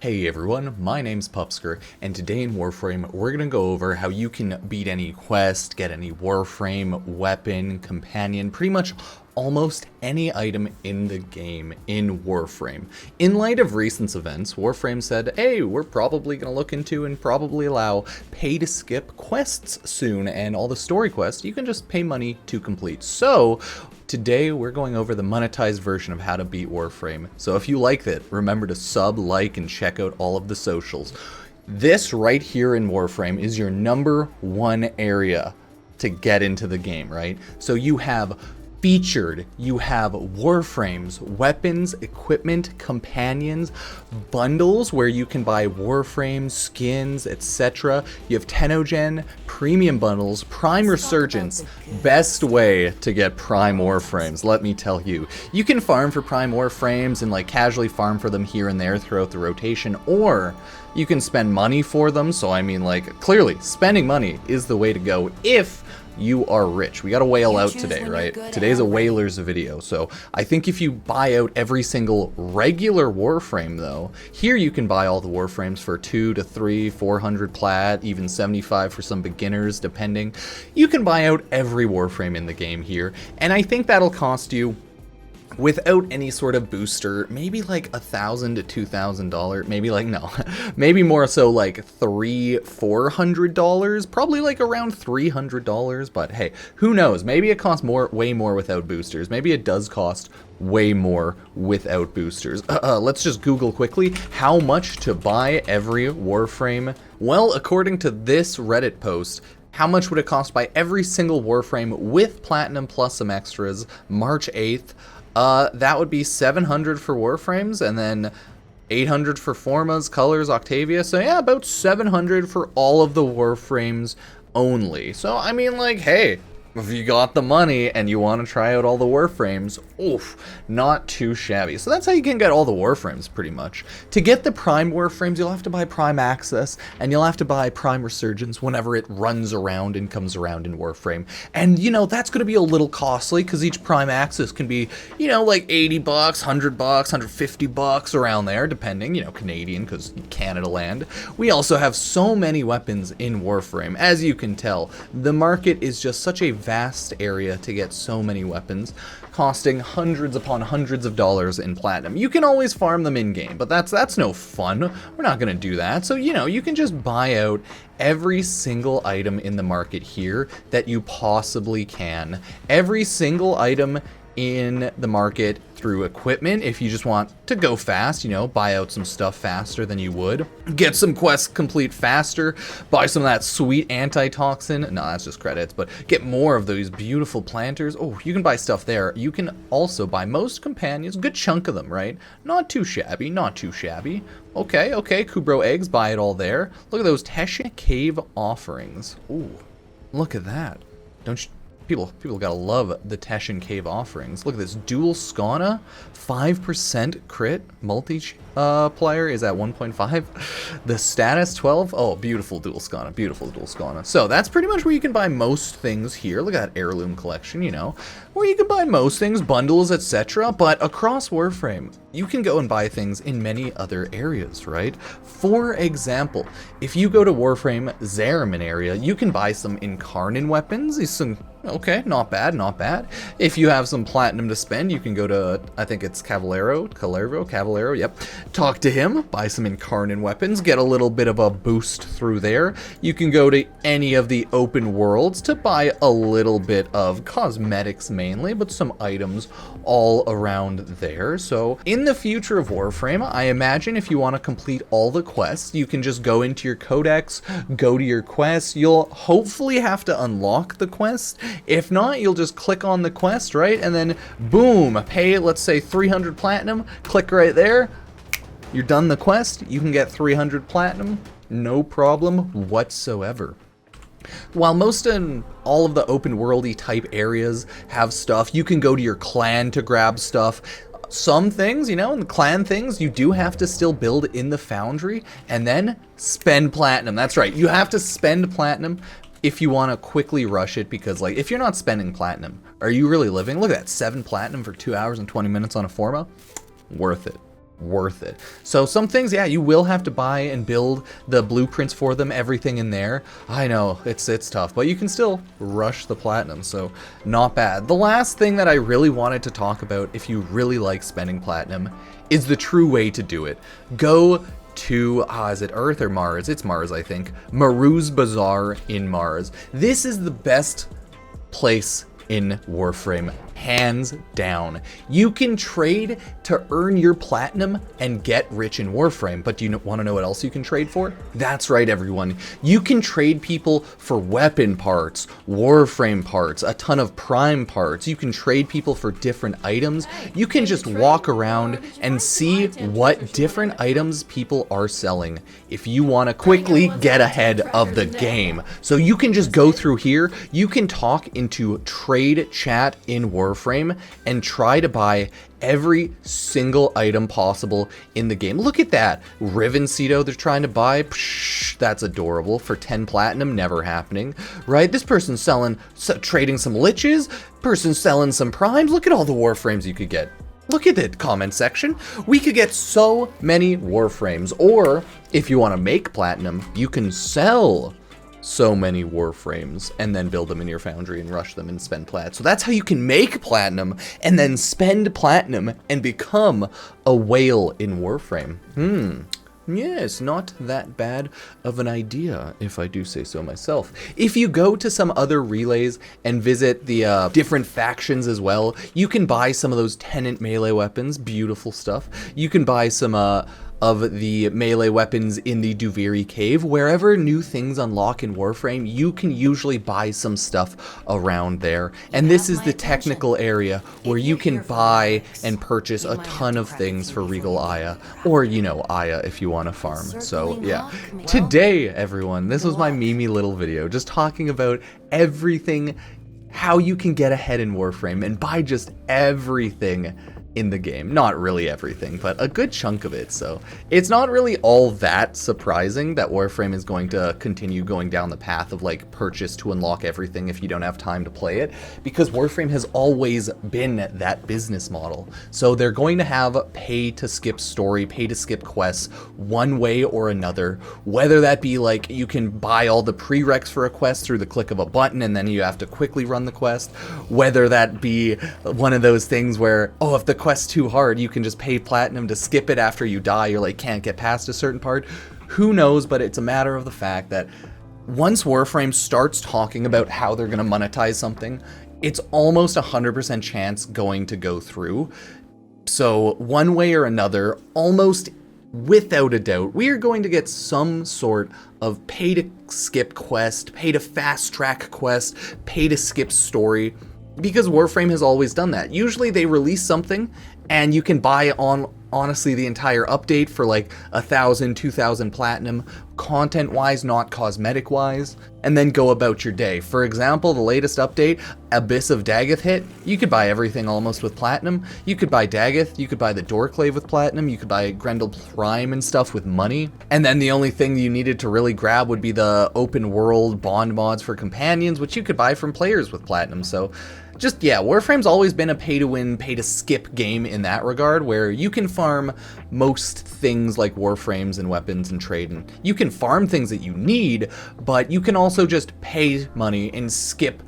Hey everyone, my name's Pupsker, and today in Warframe, we're gonna go over how you can beat any quest, get any Warframe, weapon, companion, pretty much almost any item in the game in Warframe. In light of recent events, Warframe said, hey, we're probably gonna look into and probably allow pay to skip quests soon, and all the story quests, you can just pay money to complete. So, today we're going over the monetized version of how to beat Warframe. So if you like it, remember to sub, like, and check out all of the socials. This right here in Warframe is your #1 area to get into the game, right? So you have featured, you have Warframes, weapons, equipment, companions, bundles where you can buy Warframes, skins, etc. You have Tenogen, premium bundles, Prime Resurgence, best way to get Prime Warframes, let me tell you. You can farm for Prime Warframes and like casually farm for them here and there throughout the rotation, or you can spend money for them. So I mean, like, clearly spending money is the way to go if you are rich. We got a whale out today, right? Today's a whalers video, so I think if you buy out every single regular Warframe though, here you can buy all the Warframes for 200 to 300, 400 plat, even 75 for some beginners depending. You can buy out every Warframe in the game here, and I think that'll cost you, without any sort of booster, maybe like $1,000 to $2,000, maybe like, no, maybe more so like $300-400, probably like around $300, but hey, who knows, maybe it costs way more without boosters, maybe it does cost way more without boosters. Let's just Google quickly, how much to buy every Warframe? Well, according to this Reddit post, how much would it cost to buy every single Warframe with Platinum plus some extras, March 8th? That would be 700 for Warframes, and then 800 for Formas, Colors, Octavia. So yeah, about 700 for all of the Warframes only. So I mean, like, hey, if you got the money and you want to try out all the Warframes, oof, not too shabby. So that's how you can get all the Warframes, pretty much. To get the Prime Warframes, you'll have to buy Prime Access, and you'll have to buy Prime Resurgence whenever it runs around and comes around in Warframe. And, you know, that's going to be a little costly, because each Prime Access can be, you know, like $80, $100, $150 around there, depending, you know, Canadian, because Canada land. We also have so many weapons in Warframe. As you can tell, the market is just such a vast area to get so many weapons, costing hundreds upon hundreds of dollars in platinum. You can always farm them in-game, but that's no fun. We're not going to do that. So, you know, you can just buy out every single item in the market here that you possibly can. Every single item in the market through equipment, if you just want to go fast, you know, buy out some stuff faster than you would, get some quests complete faster, buy some of that sweet antitoxin, no, that's just credits, but get more of those beautiful planters. Oh, you can buy stuff there. You can also buy most companions, a good chunk of them, right? Not too shabby, not too shabby. Okay, Kubro eggs, buy it all there. Look at those Teshin cave offerings. Ooh, look at that. Don't you? People gotta love the Teshin Cave offerings. Look at this, dual Skana, 5% crit, multi-player is at 1.5. The status 12, oh, beautiful dual Skana, beautiful dual Skana. So that's pretty much where you can buy most things here. Look at that heirloom collection, you know, where you can buy most things, bundles, etc. But across Warframe, you can go and buy things in many other areas, right? For example, if you go to Warframe Zariman area, you can buy some Incarnon weapons, okay, not bad, not bad. If you have some platinum to spend, you can go to, I think it's Cavallero, yep. Talk to him, buy some Incarnon weapons, get a little bit of a boost through there. You can go to any of the open worlds to buy a little bit of cosmetics mainly, but some items all around there. So in the future of Warframe, I imagine if you want to complete all the quests, you can just go into your codex, go to your quests. You'll hopefully have to unlock the quest. If not, you'll just click on the quest, right? And then boom, pay, let's say 300 platinum, click right there. You're done the quest. You can get 300 platinum, no problem whatsoever. While most and all of the open worldy type areas have stuff, you can go to your clan to grab stuff. Some things, you know, in the clan things, you do have to still build in the foundry and then spend platinum. That's right, you have to spend platinum if you want to quickly rush it, because like if you're not spending platinum, are you really living? Look at that, 7 platinum for 2 hours and 20 minutes on a Forma. Worth it. worth it. So some things, yeah, you will have to buy and build the blueprints for them, everything in there. I know, it's tough, but you can still rush the platinum, so not bad. The last thing that I really wanted to talk about, if you really like spending platinum, is the true way to do it. Go to, is it Earth or Mars? It's Mars, I think. Maru's Bazaar in Mars. This is the best place in Warframe, hands down. You can trade to earn your platinum and get rich in Warframe, but do you want to know what else you can trade for? That's right, everyone. You can trade people for weapon parts, Warframe parts, a ton of prime parts. You can trade people for different items. You can just walk around and see what different items people are selling if you want to quickly get ahead of the game. So you can just go through here. You can talk into trade chat in Warframe and try to buy every single item possible in the game. Look at that. Riven Cedo they're trying to buy. Psh, that's adorable. For 10 platinum, never happening. Right? This person's trading some liches. Person's selling some primes. Look at all the Warframes you could get. Look at the comment section. We could get so many Warframes. Or, if you want to make platinum, you can sell so many Warframes and then build them in your foundry and rush them and spend plat. So that's how you can make platinum and then spend platinum and become a whale in Warframe. Yes, not that bad of an idea, if I do say so myself. If you go to some other relays and visit the different factions as well, you can buy some of those tenant melee weapons, beautiful stuff. You can buy some of the melee weapons in the Duviri Cave. Wherever new things unlock in Warframe, you can usually buy some stuff around there. And this is the technical area where you can buy and purchase a ton of things for Regal Aya, or, you know, Aya if you want to farm. So, yeah. Today, everyone, this was my memey little video, just talking about everything, how you can get ahead in Warframe and buy just everything in the game. Not really everything, but a good chunk of it. So it's not really all that surprising that Warframe is going to continue going down the path of like purchase to unlock everything if you don't have time to play it, because Warframe has always been that business model. So they're going to have pay to skip story, pay to skip quests one way or another, whether that be like you can buy all the prereqs for a quest through the click of a button and then you have to quickly run the quest, whether that be one of those things where, oh, if the quest too hard, you can just pay platinum to skip it after you die, or like can't get past a certain part. Who knows, but it's a matter of the fact that once Warframe starts talking about how they're going to monetize something, it's almost 100% chance going to go through. So one way or another, almost without a doubt, we are going to get some sort of pay to skip quest, pay to fast track quest, pay to skip story, because Warframe has always done that. Usually they release something and you can buy on honestly the entire update for like 1,000, 2,000 platinum, content wise, not cosmetic wise, and then go about your day. For example, the latest update, Abyss of Dagoth hit, you could buy everything almost with platinum. You could buy Dagoth, you could buy the Doorclave with platinum, you could buy Grendel Prime and stuff with money, and then the only thing you needed to really grab would be the open world bond mods for companions, which you could buy from players with platinum. So just, yeah, Warframe's always been a pay-to-win, pay-to-skip game in that regard, where you can farm most things like Warframes and weapons and trade, and you can farm things that you need, but you can also just pay money and skip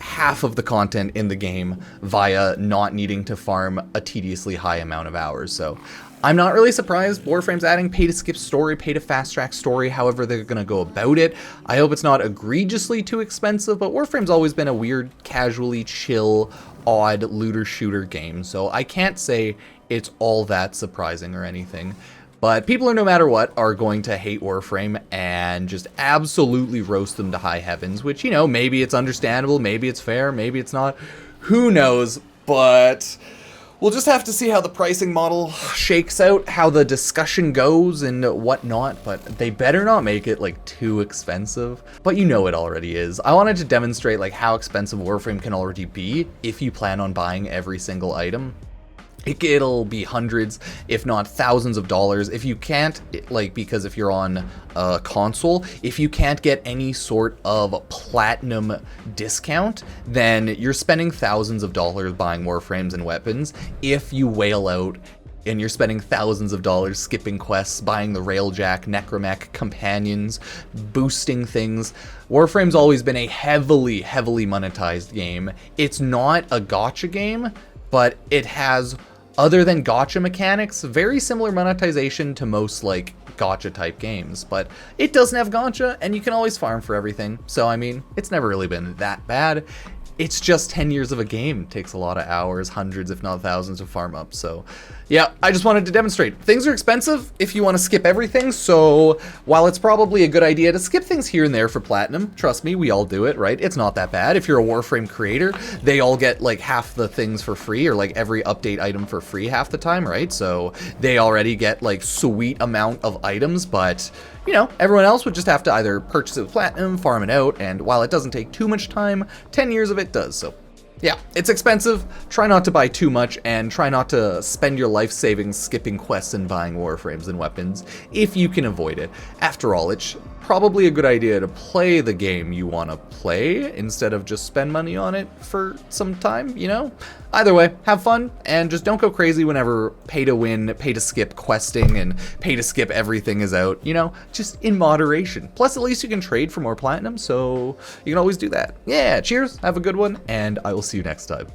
half of the content in the game via not needing to farm a tediously high amount of hours. So I'm not really surprised Warframe's adding pay to skip story, pay to fast track story, however they're going to go about it. I hope it's not egregiously too expensive, but Warframe's always been a weird, casually chill, odd looter shooter game, so I can't say it's all that surprising or anything. But people are, no matter what, are going to hate Warframe and just absolutely roast them to high heavens, which, you know, maybe it's understandable, maybe it's fair, maybe it's not. Who knows? But we'll just have to see how the pricing model shakes out, how the discussion goes and whatnot, but they better not make it like too expensive. But you know it already is. I wanted to demonstrate like how expensive Warframe can already be if you plan on buying every single item. It'll be hundreds, if not thousands of dollars. If you can't, like, because if you're on a console, if you can't get any sort of platinum discount, then you're spending thousands of dollars buying Warframes and weapons if you whale out and you're spending thousands of dollars skipping quests, buying the Railjack, Necromech, companions, boosting things. Warframe's always been a heavily, heavily monetized game. It's not a gacha game, but it has, other than gacha mechanics, very similar monetization to most like gacha type games, but it doesn't have gacha and you can always farm for everything. So I mean, it's never really been that bad. It's just 10 years of a game. It takes a lot of hours, hundreds if not thousands to farm up. So yeah, I just wanted to demonstrate. Things are expensive if you want to skip everything, so while it's probably a good idea to skip things here and there for platinum, trust me, we all do it, right? It's not that bad. If you're a Warframe creator, they all get like half the things for free, or like every update item for free half the time, right? So they already get like sweet amount of items, but you know, everyone else would just have to either purchase it with platinum, farm it out, and while it doesn't take too much time, 10 years of it does. So yeah, it's expensive. Try not to buy too much, and try not to spend your life savings skipping quests and buying Warframes and weapons if you can avoid it. After all, it's probably a good idea to play the game you want to play instead of just spend money on it for some time, you know? Either way, have fun, and just don't go crazy whenever pay to win, pay to skip questing, and pay to skip everything is out, you know? Just in moderation. Plus, at least you can trade for more platinum, so you can always do that. Yeah, cheers, have a good one, and I will see you next time.